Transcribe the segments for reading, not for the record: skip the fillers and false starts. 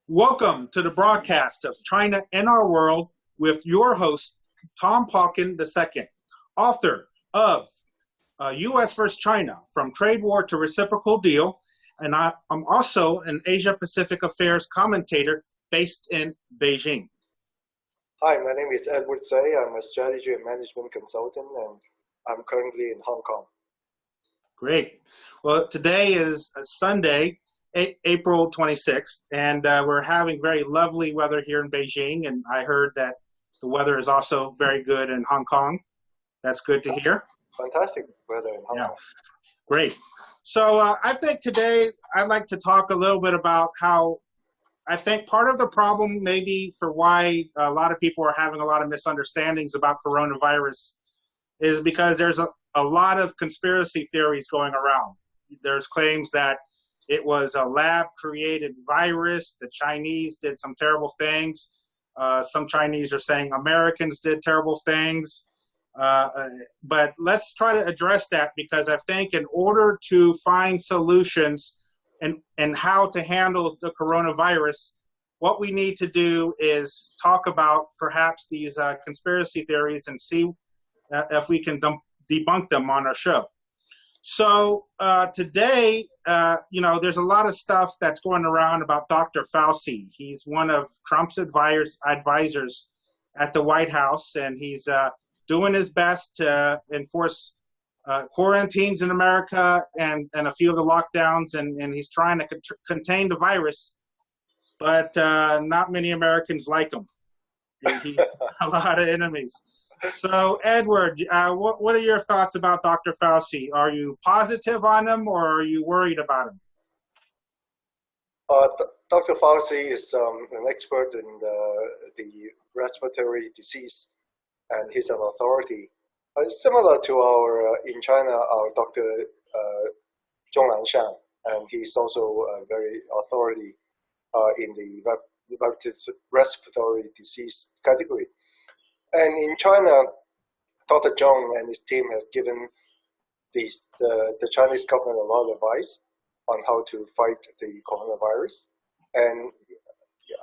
Welcome to the broadcast of China and Our World with your host, Tom Pauken II, author of U.S. vs. China, From Trade War to Reciprocal Deal, and I'm also an Asia-Pacific Affairs commentator based in Beijing. Hi, my name is Edward Say. I'm a strategy and management consultant, and I'm currently in Hong Kong. Great. Well, today is Sunday, April 26th, and we're having very lovely weather here in Beijing, and I heard that the weather is also very good in Hong Kong. That's good to hear. Fantastic weather in Hong Kong. Great. So I think today I'd like to talk a little bit about how I think part of the problem maybe for why a lot of people are having a lot of misunderstandings about coronavirus is because there's a lot of conspiracy theories going around. There's claims that it was a lab-created virus. The Chinese did some terrible things. Some Chinese are saying Americans did terrible things. But let's try to address that, because I think in order to find solutions and how to handle the coronavirus, what we need to do is talk about perhaps these conspiracy theories and see if we can debunk them on our show. So today, there's a lot of stuff that's going around about Dr. Fauci. He's one of Trump's advisors at the White House, and he's doing his best to enforce quarantines in America and a few of the lockdowns, and he's trying to contain the virus, but not many Americans like him. He's a lot of enemies. So, Edward, what are your thoughts about Dr. Fauci? Are you positive on him, or are you worried about him? Dr. Fauci is an expert in the respiratory disease, and he's an authority. Similar to in China, our Dr. Zhong Nanshan, and he's also a very authority in the respiratory disease category. And in China, Dr. Zhong and his team has given the Chinese government a lot of advice on how to fight the coronavirus. And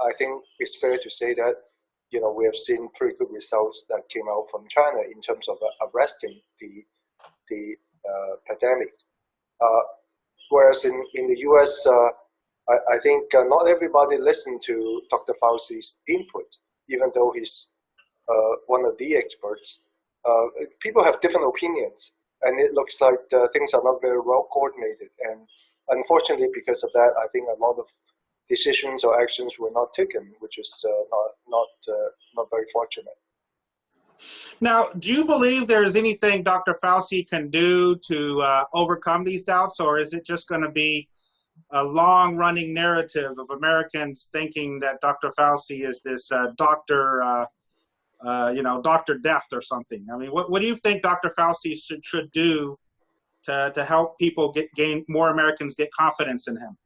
I think it's fair to say that we have seen pretty good results that came out from China in terms of arresting the pandemic. Whereas in the US, I think not everybody listened to Dr. Fauci's input, even though he's one of the experts. People have different opinions, and it looks like things are not very well coordinated. And unfortunately, because of that, I think a lot of decisions or actions were not taken, which is not very fortunate. Now, do you believe there's anything Dr. Fauci can do to overcome these doubts, or is it just going to be a long-running narrative of Americans thinking that Dr. Fauci is this Dr. Death or something? I mean, what do you think Dr. Fauci should do to help people gain more Americans get confidence in him?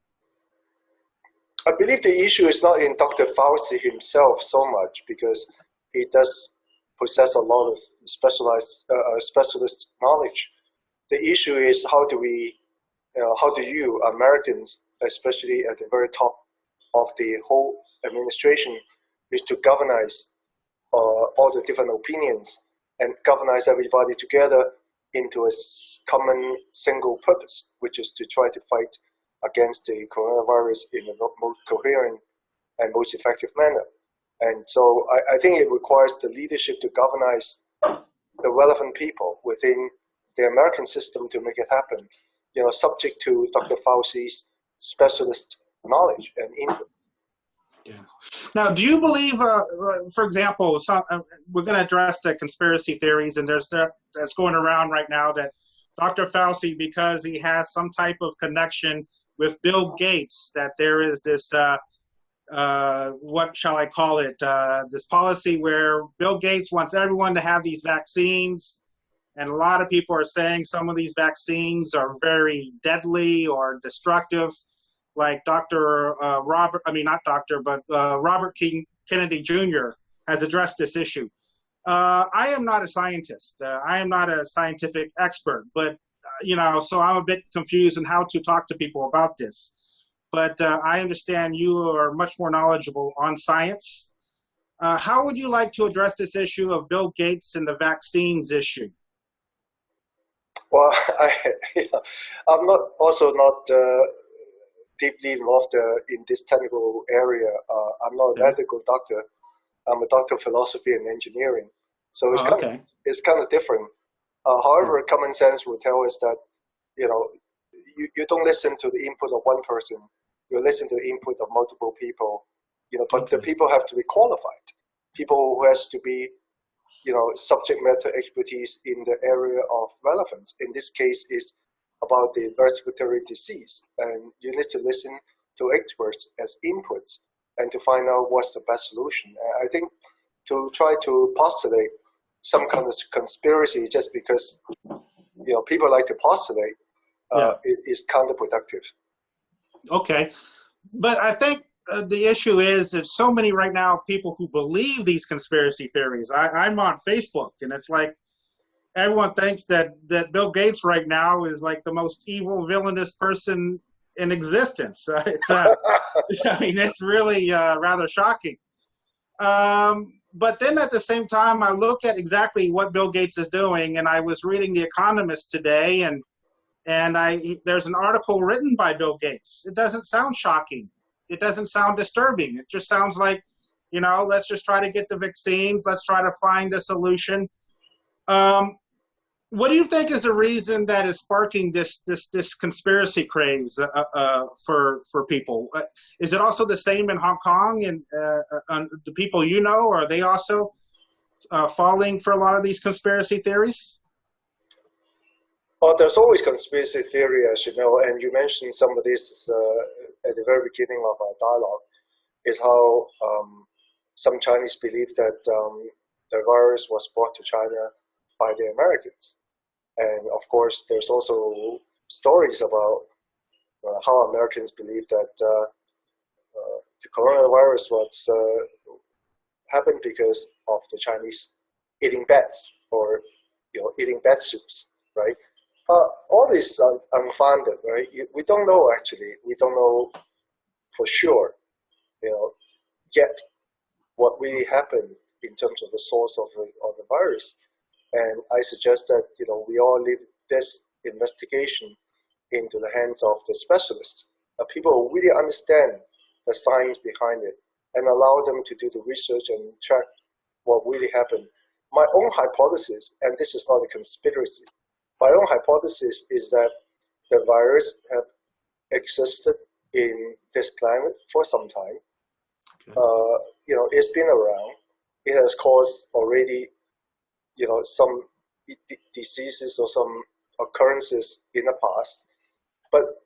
I believe the issue is not in Dr. Fauci himself so much, because he does possess a lot of specialist knowledge. The issue is how do you Americans, especially at the very top of the whole administration, is to galvanize all the different opinions and galvanize everybody together into a common single purpose, which is to try to fight against the coronavirus in the most coherent and most effective manner. And so I think it requires the leadership to galvanize the relevant people within the American system to make it happen, subject to Dr. Fauci's specialist knowledge and input. Yeah. Now, do you believe, for example, we're going to address the conspiracy theories, and there's that's going around right now that Dr. Fauci, because he has some type of connection with Bill Gates, that there is this, what shall I call it, this policy where Bill Gates wants everyone to have these vaccines, and a lot of people are saying some of these vaccines are very deadly or destructive. Like Robert Kennedy Jr. has addressed this issue. I am not a scientist. I am not a scientific expert, but so I'm a bit confused on how to talk to people about this. but I understand you are much more knowledgeable on science. How would you like to address this issue of Bill Gates and the vaccines issue? Well, I'm not also not deeply involved in this technical area. I'm not a medical doctor. I'm a doctor of philosophy and engineering, so it's kind of different. However, common sense will tell us that you don't listen to the input of one person. You listen to the input of multiple people. But the people have to be qualified. People who has to be subject matter expertise in the area of relevance. In this case, is about the respiratory disease, and you need to listen to experts as inputs and to find out what's the best solution. I think to try to postulate some kind of conspiracy just because people like to postulate is counterproductive. Okay, but I think the issue is there's so many right now people who believe these conspiracy theories. I'm on Facebook, and it's like everyone thinks that Bill Gates right now is like the most evil, villainous person in existence. I mean, it's really rather shocking. But then at the same time, I look at exactly what Bill Gates is doing, and I was reading The Economist today, and there's an article written by Bill Gates. It doesn't sound shocking. It doesn't sound disturbing. It just sounds like, let's just try to get the vaccines. Let's try to find a solution. What do you think is the reason that is sparking this conspiracy craze for people? Is it also the same in Hong Kong and the people are they also falling for a lot of these conspiracy theories? Well, there's always conspiracy theory, as you know, and you mentioned some of this at the very beginning of our dialogue, is how some Chinese believe that the virus was brought to China by the Americans. And of course, there's also stories about how Americans believe that the coronavirus was happened because of the Chinese eating bats or eating bat soups, right? All this are unfounded, right? We don't know actually. We don't know for sure, yet what really happened in terms of the source of the virus. And I suggest that we all leave this investigation into the hands of the specialists, people who really understand the science behind it, and allow them to do the research and track what really happened. My own hypothesis, and this is not a conspiracy, my own hypothesis is that the virus have existed in this planet for some time. Okay. It's been around. It has caused already some diseases or some occurrences in the past, but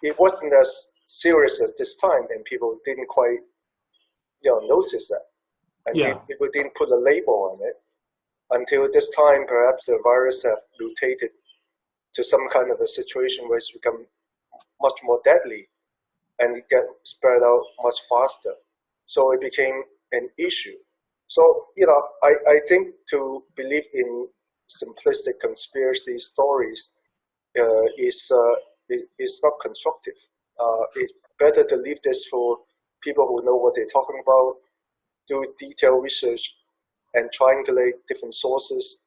it wasn't as serious as this time, and people didn't quite notice that, and people didn't put a label on it until this time. Perhaps the virus have mutated to some kind of a situation where it's become much more deadly, and it get spread out much faster, so it became an issue. So, I think to believe in simplistic conspiracy stories is not constructive. It's better to leave this for people who know what they're talking about, do detailed research, and triangulate different sources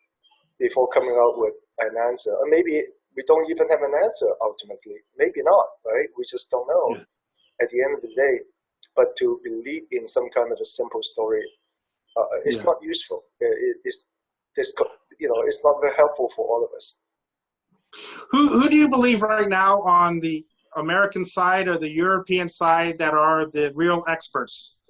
before coming out with an answer. Or maybe we don't even have an answer ultimately. Maybe not, right? We just don't know at the end of the day. But to believe in some kind of a simple story, it's not useful. It's not very helpful for all of us. Who do you believe right now on the American side or the European side that are the real experts?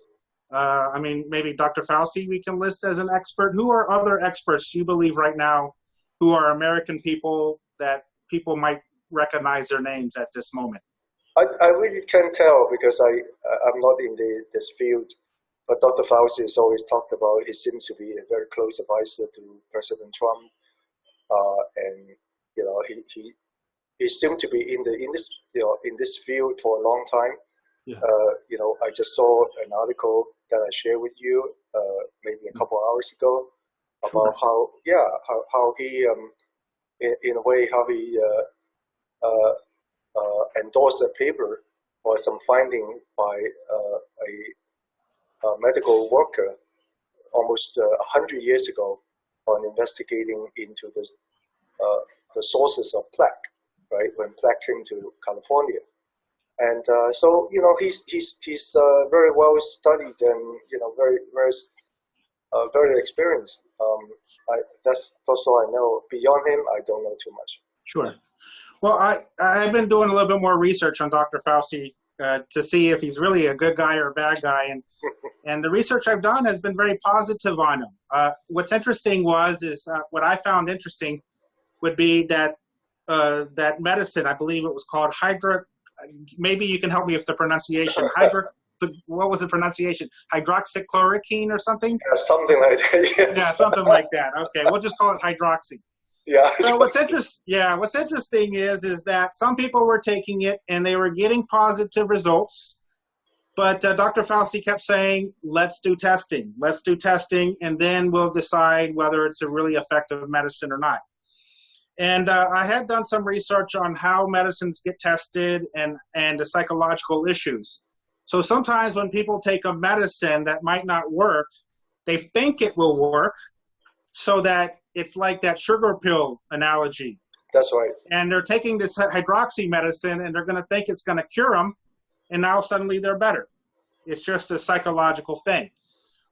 I mean, maybe Dr. Fauci we can list as an expert. Who are other experts you believe right now who are American people that people might recognize their names at this moment? I really can't tell because I'm not in this field. But Dr. Fauci has always talked about he seems to be a very close advisor to President Trump, and he seemed to be in this field for a long time. I just saw an article that I shared with you maybe a couple of hours ago about how he in a way how he endorsed a paper or some finding by a medical worker almost 100 years ago on investigating into the sources of plaque, right? When plaque came to California, and so he's very well studied and very experienced. That's all I know. Beyond him, I don't know too much. Sure. Well, I've been doing a little bit more research on Dr. Fauci to see if he's really a good guy or a bad guy, and the research I've done has been very positive on him. What's interesting is what I found interesting would be that that medicine, I believe it was called maybe you can help me with the pronunciation. What was the pronunciation? Hydroxychloroquine or something? Yeah, something like that. Yes. Yeah, something like that. Okay, we'll just call it hydroxy. Yeah. So what's interesting is that some people were taking it and they were getting positive results, but Dr. Fauci kept saying, let's do testing, and then we'll decide whether it's a really effective medicine or not. And I had done some research on how medicines get tested and the psychological issues. So sometimes when people take a medicine that might not work, they think it will work, so that it's like that sugar pill analogy. That's right. And they're taking this hydroxy medicine and they're going to think it's going to cure them, and now suddenly they're better. It's just a psychological thing.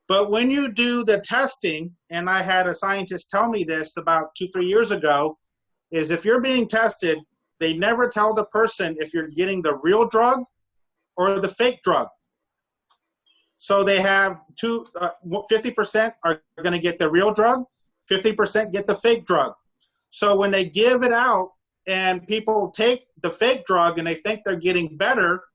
But when you do the testing, and I had a scientist tell me this about 2-3 years ago, is if you're being tested, they never tell the person if you're getting the real drug or the fake drug. So they have 50% are going to get the real drug, 50% get the fake drug. So when they give it out and people take the fake drug and they think they're getting better,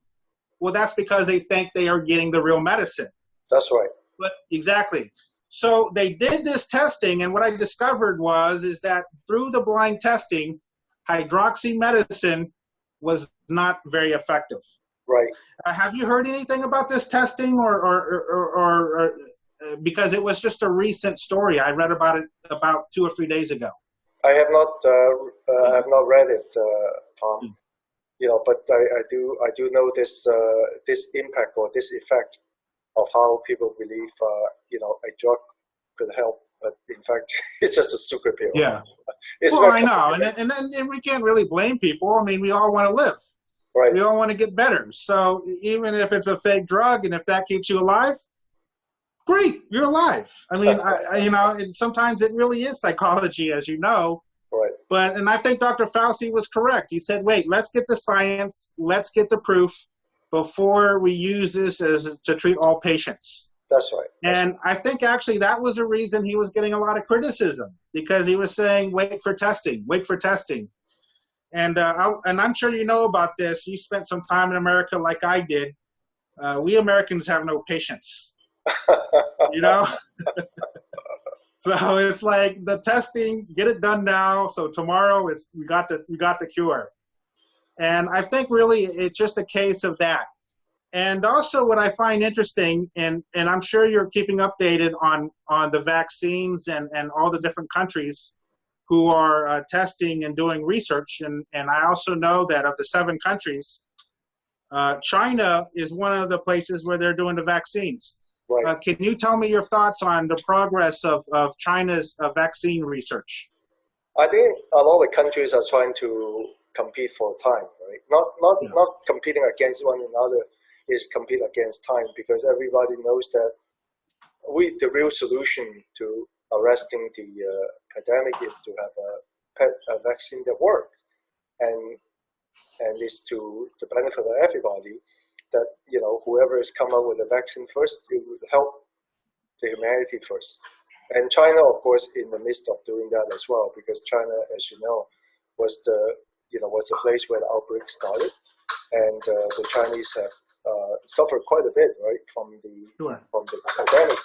well, that's because they think they are getting the real medicine. That's right. But exactly. So they did this testing, and what I discovered is that through the blind testing, hydroxy medicine was not very effective. Right. Have you heard anything about this testing, or because it was just a recent story? I read about it about 2 or 3 days ago. I have not read it, Tom. But I do know this impact or this effect of how people believe a drug could help, but in fact it's just a sugar pill. Yeah. I know, and then we can't really blame people. I mean, we all want to live. Right. We all want to get better. So even if it's a fake drug, and if that keeps you alive, great, you're alive. I mean, and sometimes it really is psychology, as you know. Right. And I think Dr. Fauci was correct. He said, wait, let's get the science, let's get the proof before we use this to treat all patients. That's right. And I think actually that was the reason he was getting a lot of criticism, because he was saying, wait for testing. And I'm sure you know about this. You spent some time in America like I did. We Americans have no patience, So it's like the testing, get it done now. So tomorrow we got the cure. And I think really it's just a case of that. And also what I find interesting, and I'm sure you're keeping updated on the vaccines and all the different countries who are testing and doing research. And I also know that of the 7 countries, China is one of the places where they're doing the vaccines. Right. Can you tell me your thoughts on the progress of China's vaccine research? I think a lot of countries are trying to compete for time, right? Not competing against one another, is compete against time, because everybody knows that the real solution to arresting the pandemic is to have a vaccine that works, and is to the benefit of everybody. That whoever has come up with a vaccine first, it would help the humanity first. And China, of course, in the midst of doing that as well, because China, as you know, was the place where the outbreak started, and the Chinese have suffered quite a bit, right, from the pandemic,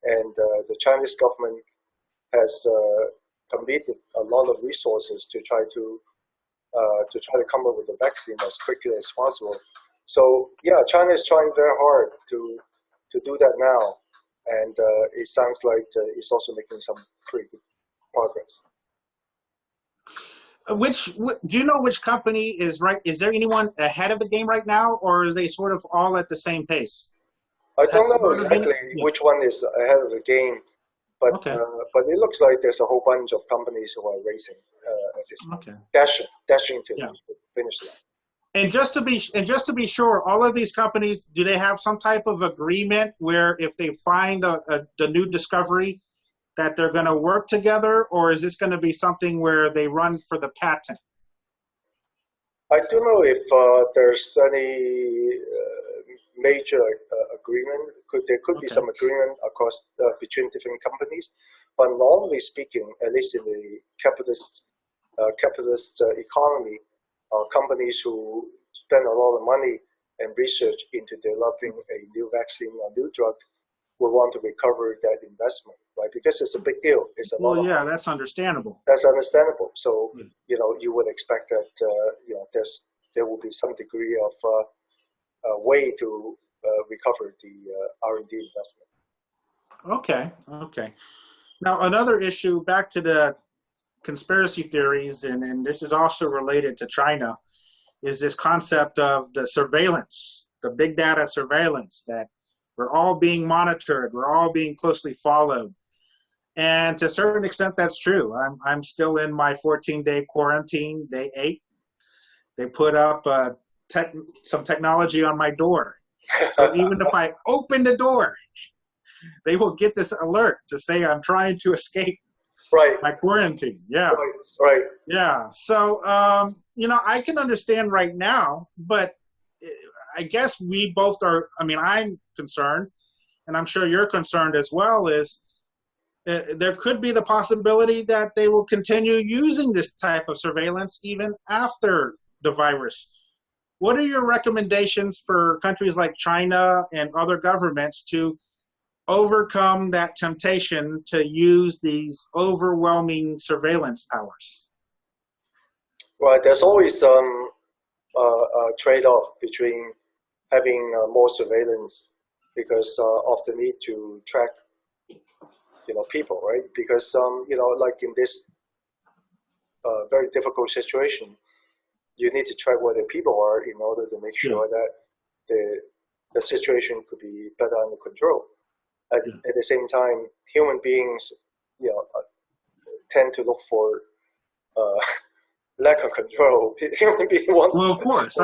and the Chinese government has committed a lot of resources to try to come up with a vaccine as quickly as possible. So yeah, China is trying very hard to do that now, and it sounds like it's also making some pretty good progress. Do you know which company is right? Is there anyone ahead of the game right now, or are they sort of all at the same pace? I don't know Heard of any? exactly Yeah. which one is ahead of the game, Okay. but it looks like there's a whole bunch of companies who are racing at this point, Okay. dashing to Yeah. the finish line. And just to be sure, all of these companies, do they have some type of agreement where if they find the new discovery that they're going to work together, or is this going to be something where they run for the patent? I don't know if there's any major agreement. There could be Okay. some agreement across between different companies, but normally speaking, at least in the capitalist economy, companies who spend a lot of money and research into developing a new vaccine or new drug will want to recover that investment, right? Because it's a big deal. It's a lot Well, of yeah, money. that's understandable. That's understandable. So, Mm. you would expect that, there will be some degree of way to recover the R&D investment. Okay, okay. Now, another issue, back to the conspiracy theories, and this is also related to China, is this concept of the surveillance, the big data surveillance, that we're all being monitored, we're all being closely followed. And to a certain extent, that's true. I'm still in my 14-day quarantine, day 8. They put up some technology on my door. So even if I open the door, they will get this alert to say I'm trying to escape Right. my quarantine. Yeah. Right. Yeah. So, I can understand right now, but I guess we both are, I'm concerned, and I'm sure you're concerned as well, is there could be the possibility that they will continue using this type of surveillance even after the virus. What are your recommendations for countries like China and other governments to overcome that temptation to use these overwhelming surveillance powers? Right. There's always a trade-off between having more surveillance because of the need to track, people, right? Because like in this very difficult situation, you need to track where the people are in order to make sure that the situation could be better under control. At the same time, human beings, tend to look for lack of control. Human beings want. Well, of course.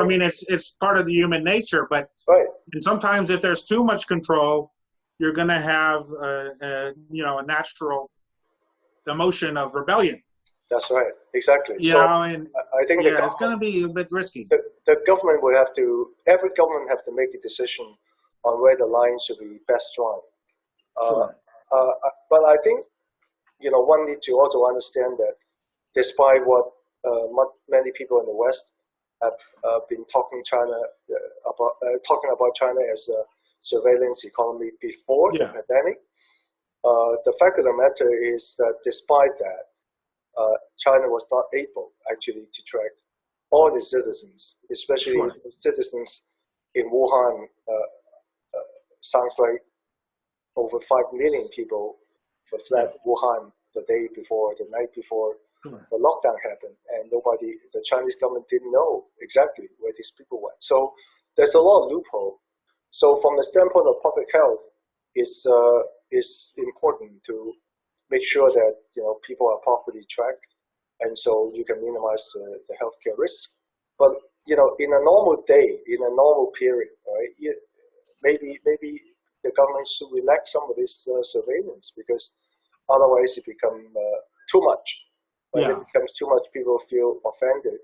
It's part of the human nature, but right. And sometimes if there's too much control, you're going to have a natural emotion of rebellion. That's right. Exactly. And I think it's going to be a bit risky. The government will every government have to make a decision on where the line should be best drawn. Sure. But I think, one need to also understand that despite what many people in the West have been talking about China as a surveillance economy before the pandemic, the fact of the matter is that despite that, China was not able actually to track all the citizens, especially citizens in Wuhan. Sounds like over 5 million people fled Wuhan the day before, the night before the lockdown happened, and the Chinese government didn't know exactly where these people went. So there's a lot of loophole. So from the standpoint of public health, it's important to make sure that people are properly tracked, and so you can minimize the healthcare risk. But in a normal day, in a normal period, right? Maybe the government should relax some of this surveillance because otherwise it becomes too much. When it becomes too much, people feel offended,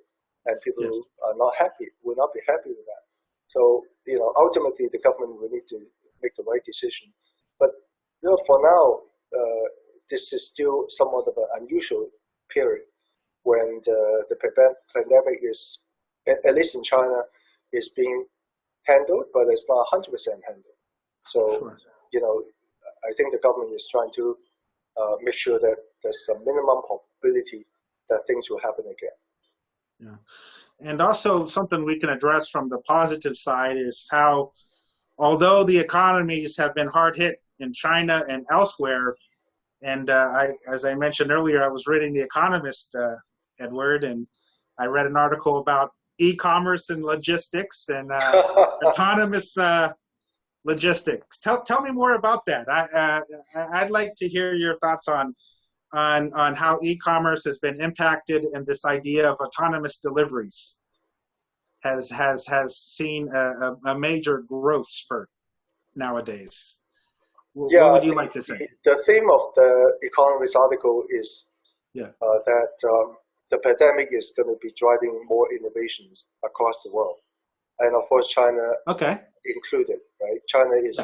and people are not happy. Will not be happy with that. So ultimately, the government will need to make the right decision. But for now, this is still somewhat of an unusual period when the pandemic is, at least in China, is being handled, but it's not 100% handled. So I think the government is trying to make sure that there's a minimum probability that things will happen again. Yeah. And also something we can address from the positive side is how, although the economies have been hard hit in China and elsewhere, and as I mentioned earlier, I was reading The Economist Edward, and I read an article about e-commerce and logistics and autonomous logistics. Tell me more about that. I'd like to hear your thoughts on how e-commerce has been impacted, and this idea of autonomous deliveries has seen a major growth spurt nowadays. What would you like to say? The theme of the Economist article is that the pandemic is going to be driving more innovations across the world, and of course China included. Right, China is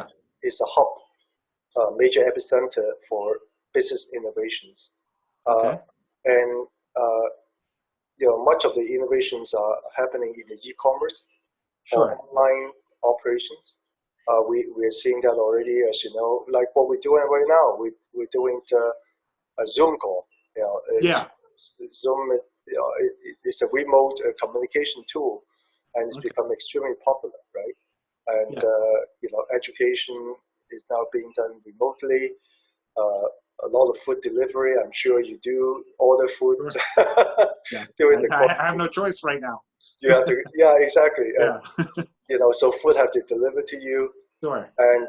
a hub, major epicenter for business innovations, and much of the innovations are happening in the e-commerce or online operations. We're seeing that already, as you know, like what we're doing right now. We're doing a Zoom call. Zoom, it's a remote communication tool, and it's become extremely popular, right? And education is now being done remotely. A lot of food delivery. I'm sure you do order food during the. I have no choice right now. Exactly. And, so food have to deliver to you. Sure. And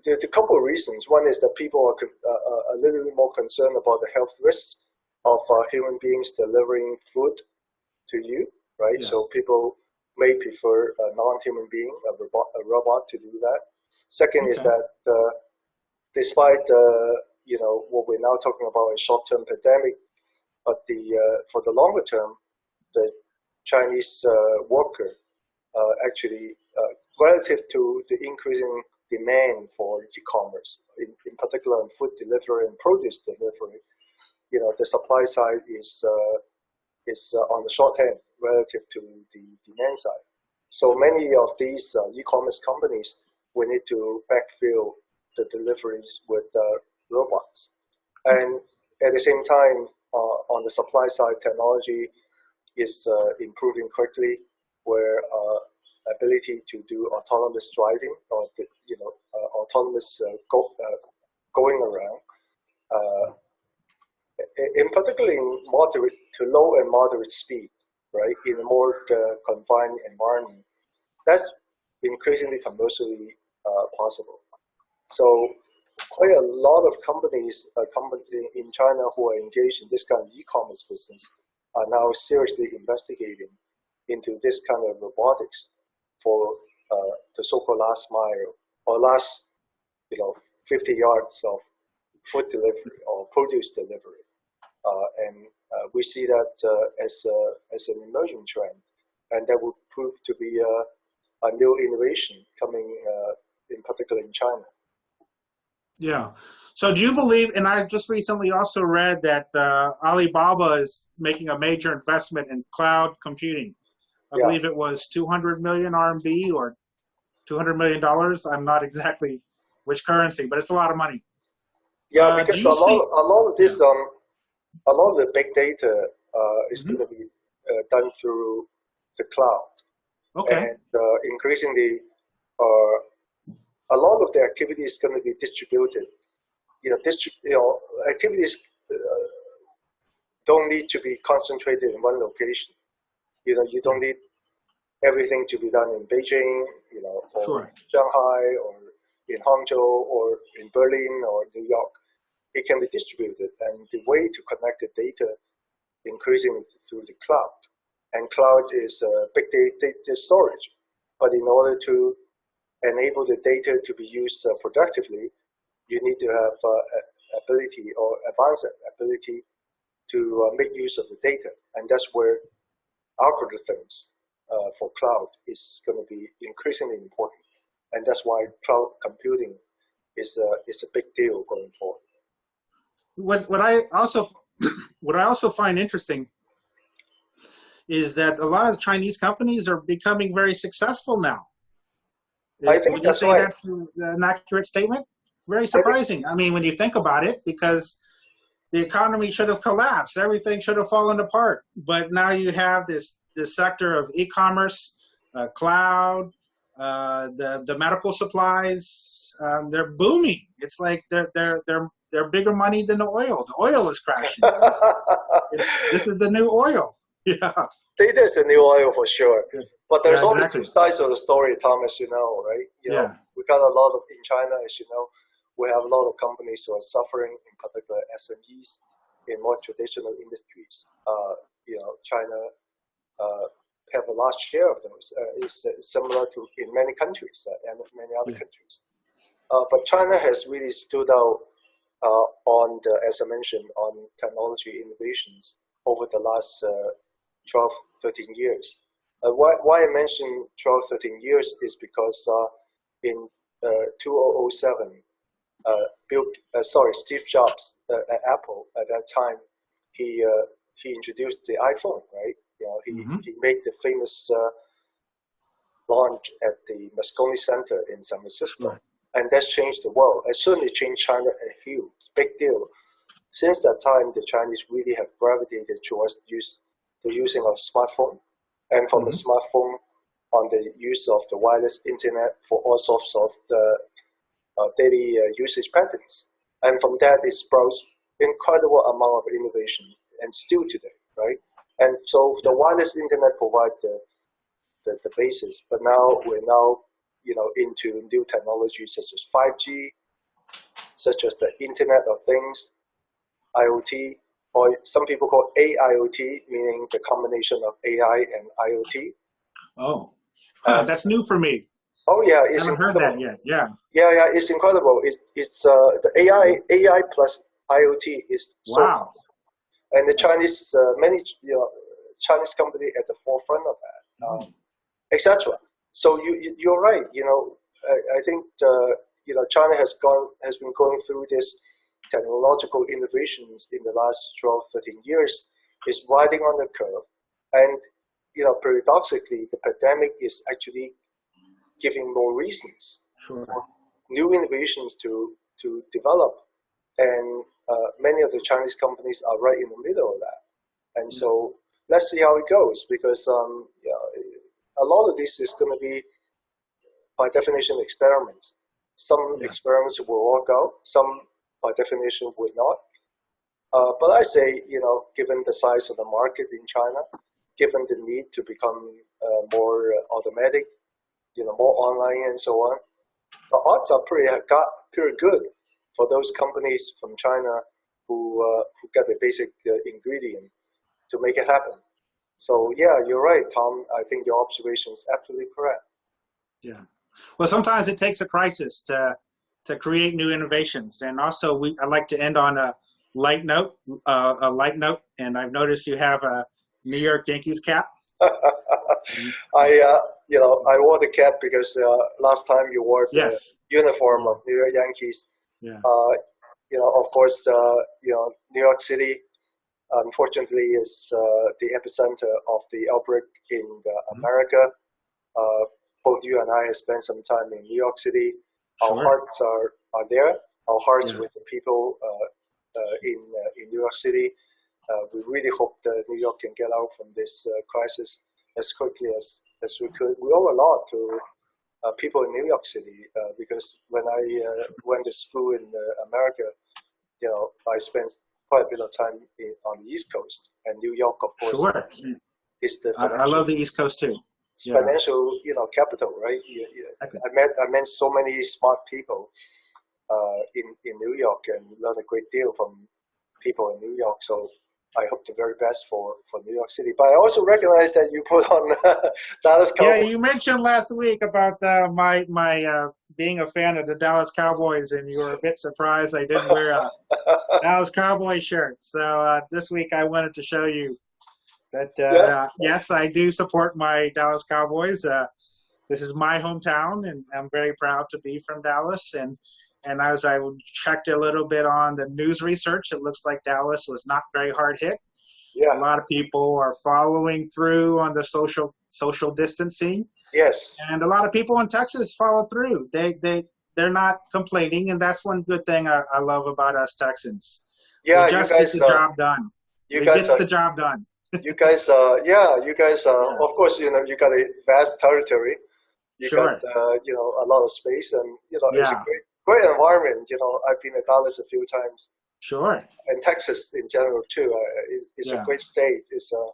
there's a couple of reasons. One is that people are a little bit more concerned about the health risks of human beings delivering food to you, right? Yeah. So people may prefer a non-human being, a robot, to do that. Second is that despite what we're now talking about a short-term pandemic, but for the longer term, the Chinese worker actually, relative to the increasing demand for e-commerce, in particular in food delivery and produce delivery, the supply side is on the short hand relative to the demand side. So many of these e-commerce companies will need to backfill the deliveries with robots. And at the same time, on the supply side, technology is improving quickly, where ability to do autonomous driving or autonomous going around, in particularly in moderate to low and moderate speed, right, in a more confined environment, that's increasingly commercially possible. So quite a lot of companies in China who are engaged in this kind of e-commerce business are now seriously investigating into this kind of robotics for the so-called last mile or last 50 yards of food delivery or produce delivery. And we see that as an emerging trend, and that will prove to be a new innovation coming in particular in China. Yeah. So do you believe, and I just recently also read that Alibaba is making a major investment in cloud computing. I believe it was 200 million RMB or $200 million. I'm not exactly which currency, but it's a lot of money. Yeah, because a lot of this, a lot of the big data is going to be done through the cloud. Okay. And increasingly, a lot of the activity is going to be distributed. Activities don't need to be concentrated in one location. You don't need everything to be done in Beijing, or Shanghai, or in Hangzhou, or in Berlin, or New York. It can be distributed, and the way to connect the data increasingly through the cloud. And cloud is big data storage. But in order to enable the data to be used productively, you need to have ability or advanced ability to make use of the data. And that's where algorithms for cloud is going to be increasingly important. And that's why cloud computing is a big deal going forward. What I also find interesting is that a lot of Chinese companies are becoming very successful now. I think Would you say that's an accurate statement? Very surprising. I mean, when you think about it, because the economy should have collapsed, everything should have fallen apart. But now you have this sector of e-commerce, cloud, the medical supplies. They're booming. It's like they're bigger money than the oil. The oil is crashing. This is the new oil. Yeah. Data is the new oil for sure. But there's Yeah, always exactly. two sides of the story, Tom, as you know, right? You know, we got a lot of, in China, as you know, we have a lot of companies who are suffering, in particular SMEs in more traditional industries. You know, China have a large share of those. It's similar to in many countries and many other countries. But China has really stood out on the, as I mentioned, on technology innovations over the last 12, 13 years. Why I mention 12, 13 years is because in 2007, Steve Jobs at Apple at that time, he introduced the iPhone, right? You know, he made the famous launch at the Moscone Center in San Francisco, and that changed the world. It certainly changed China a huge, big deal. Since that time, the Chinese really have gravitated towards the using of smartphone, and from the smartphone on the use of the wireless internet for all sorts of the daily usage patterns. And from that, it sprouts incredible amount of innovation, and still today, right? And so the wireless internet provides the basis, but now we're into new technologies such as 5G, such as the Internet of Things, IoT, or some people call AIoT, meaning the combination of AI and IoT. Oh, that's new for me. Oh yeah, I haven't heard that yet. Yeah. Yeah, it's incredible. It's the AI plus IoT is wow. So, and the Chinese many Chinese company at the forefront of that, etc. So you're right. You know, I think China has been going through this technological innovations in the last 12, 13 years. Is riding on the curve, and paradoxically, the pandemic is actually giving more reasons for new innovations to develop, and many of the Chinese companies are right in the middle of that. And so let's see how it goes, because a lot of this is going to be, by definition, experiments. Some experiments will work out, some by definition would not. But I say, given the size of the market in China, given the need to become more automatic, more online and so on, the odds are pretty good for those companies from China who get the basic ingredient to make it happen. So yeah, you're right, Tom. I think your observation is absolutely correct. Yeah. Well, sometimes it takes a crisis to create new innovations, and also I like to end on a light note. And I've noticed you have a New York Yankees cap. I wore the cap because last time you wore the uniform of New York Yankees. Yeah. Of course, New York City, unfortunately, is the epicenter of the outbreak in America. Both you and I have spent some time in New York City. Our hearts are there. Our hearts with the people in New York City. We really hope that New York can get out from this crisis as quickly as we could. We owe a lot to people in New York City because when I went to school in America, I spent quite a bit of time on the East Coast, and New York, of course, is the I love the East Coast too. Financial, capital, right? I met so many smart people in New York, and learned a great deal from people in New York. So I hope the very best for New York City. But I also recognize that you put on Dallas Cowboys. Yeah, you mentioned last week about my being a fan of the Dallas Cowboys, and you were a bit surprised I didn't wear a Dallas Cowboys shirt. So this week I wanted to show you that, yes, I do support my Dallas Cowboys. This is my hometown, and I'm very proud to be from Dallas. And as I checked a little bit on the news research, it looks like Dallas was not very hard hit. Yeah. A lot of people are following through on the social distancing. Yes. And a lot of people in Texas follow through. They're not complaining, and that's one good thing I love about us Texans. Yeah, we just get the job done. Get the job done. You guys of course, you got a vast territory. You got, a lot of space, and it's great environment. You know, I've been to Dallas a few times, Sure. and Texas in general too. It's a Yeah. great state. It's a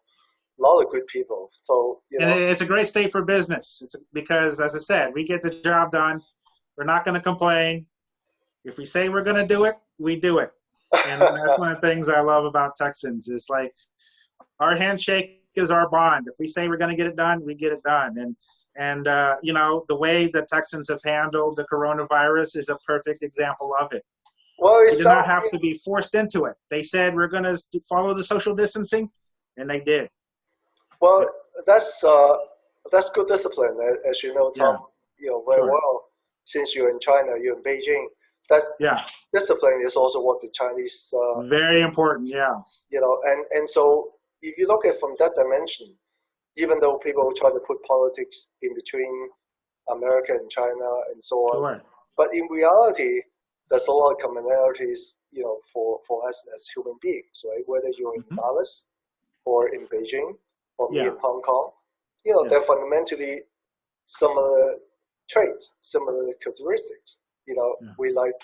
lot of good people. So, you know, And it's a great state for business. Because, as I said, we get the job done. We're not going to complain. If we say we're going to do it, we do it. And that's one of the things I love about Texans. Is like our handshake is our bond. If we say we're going to get it done, we get it done. And you know, the way the Texans have handled the coronavirus is a perfect example of it. well, They did not have to be forced into it. They said we're going to follow the social distancing, and they did. well, that's good discipline, as you know, Tom. Yeah. You know very Sure. well. Since you're in China, you're in Beijing. That's Yeah, discipline is also what the Chinese, very important. Yeah, you know, and so if you look at from that dimension, even though people try to put politics in between America and China and so on, sure. but in reality, there's a lot of commonalities, you know, for us as human beings, right? Whether you're in Dallas or in Beijing or me in Hong Kong, you know, they're fundamentally similar traits, similar characteristics. You know, we like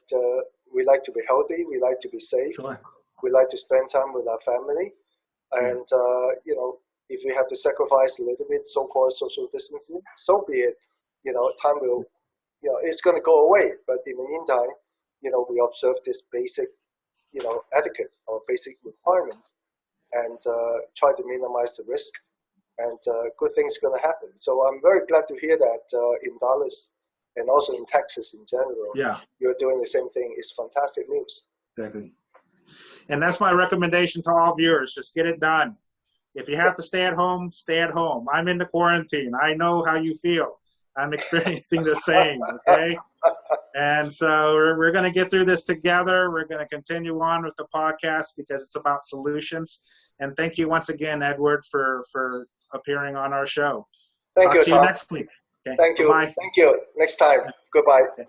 to be healthy, we like to be safe, Sure. we like to spend time with our family, and you know, if we have to sacrifice a little bit so-called social distancing, so be it. You know, time will, you know, it's going to go away. But in the meantime, you know, we observe this basic, you know, etiquette or basic requirements, and try to minimize the risk, and good things are going to happen. So I'm very glad to hear that in Dallas and also in Texas in general, you're doing the same thing. It's fantastic news. Exactly. And that's my recommendation to all viewers. Just get it done. If you have to stay at home, stay at home. I'm in the quarantine. I know how you feel. I'm experiencing the same, okay? And so we're going to get through this together. We're going to continue on with the podcast because it's about solutions. And thank you once again, Edward, for appearing on our show. Thank you, Talk to you Tom. next week. Okay? Thank you. Bye. Thank you. Next time. Goodbye. Okay.